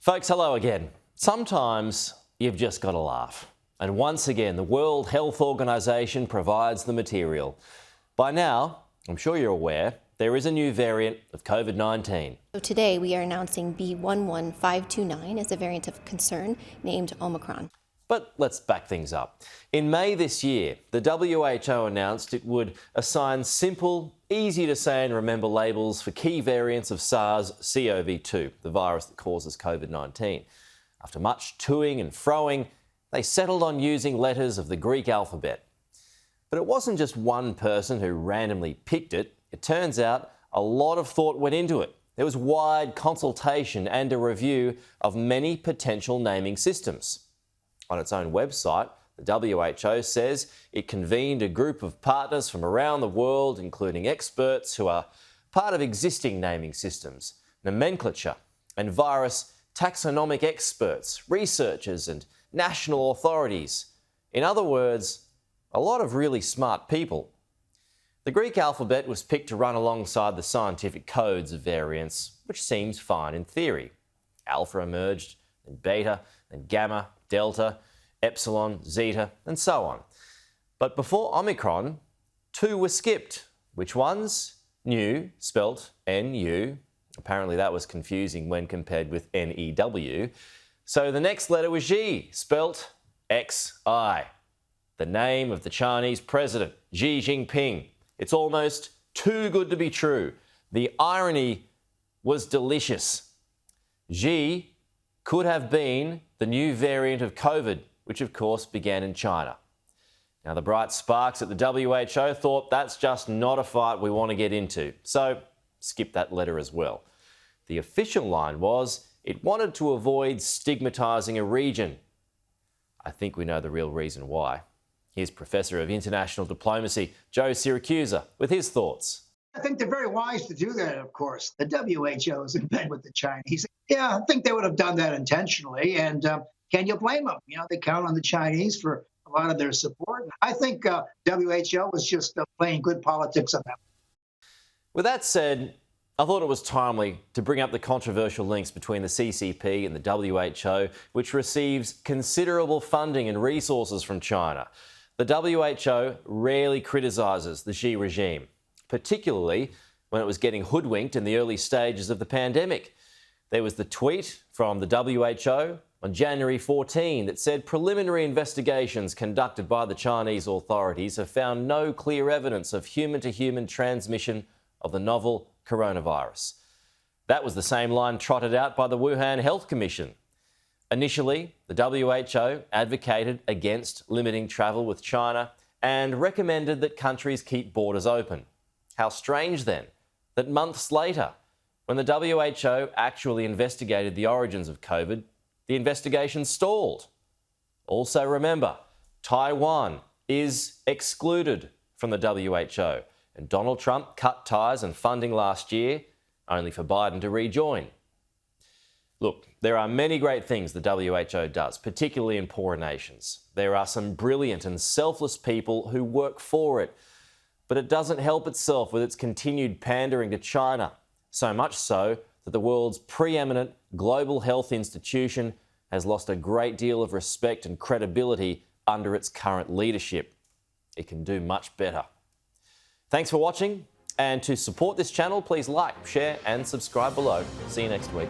Folks, hello again. Sometimes you've just got to laugh. And once again, the World Health Organization provides the material. By now, I'm sure you're aware, there is a new variant of COVID-19. So today we are announcing B11529 as a variant of concern named Omicron. But let's back things up. In May this year, the WHO announced it would assign simple, easy to say and remember labels for key variants of SARS-CoV-2, the virus that causes COVID-19. After much toing and froing, they settled on using letters of the Greek alphabet. But it wasn't just one person who randomly picked it. It turns out a lot of thought went into it. There was wide consultation and a review of many potential naming systems. On its own website, the WHO says it convened a group of partners from around the world, including experts who are part of existing naming systems, nomenclature and virus taxonomic experts, researchers and national authorities. In other words, a lot of really smart people. The Greek alphabet was picked to run alongside the scientific codes of variants, which seems fine in theory. Alpha emerged, then beta, then gamma, delta, epsilon, zeta, and so on. But before Omicron, two were skipped. Which ones? Nu, spelt N-U. Apparently that was confusing when compared with N-E-W. So the next letter was Xi, spelt X-I. The name of the Chinese president, Xi Jinping. It's almost too good to be true. The irony was delicious. Xi could have been the new variant of COVID, which of course began in China. Now the bright sparks at the WHO thought that's just not a fight we want to get into, so skip that letter as well. The official line was it wanted to avoid stigmatising a region. I think we know the real reason why. Here's Professor of International Diplomacy, Joe Siracusa, with his thoughts. I think they're very wise to do that, of course. The WHO is in bed with the Chinese. Yeah, I think they would have done that intentionally. And can you blame them? You know, they count on the Chinese for a lot of their support. I think WHO was just playing good politics on them. With that said, I thought it was timely to bring up the controversial links between the CCP and the WHO, which receives considerable funding and resources from China. The WHO rarely criticises the Xi regime, particularly when it was getting hoodwinked in the early stages of the pandemic. There was the tweet from the WHO on January 14 that said preliminary investigations conducted by the Chinese authorities have found no clear evidence of human-to-human transmission of the novel coronavirus. That was the same line trotted out by the Wuhan Health Commission. Initially, the WHO advocated against limiting travel with China and recommended that countries keep borders open. How strange then that months later, when the WHO actually investigated the origins of COVID, the investigation stalled. Also remember, Taiwan is excluded from the WHO, and Donald Trump cut ties and funding last year, only for Biden to rejoin. Look, there are many great things the WHO does, particularly in poorer nations. There are some brilliant and selfless people who work for it, but it doesn't help itself with its continued pandering to China, so much so that the world's preeminent global health institution has lost a great deal of respect and credibility under its current leadership. It can do much better. Thanks for watching, and to support this channel, please like, share and subscribe below. See you next week.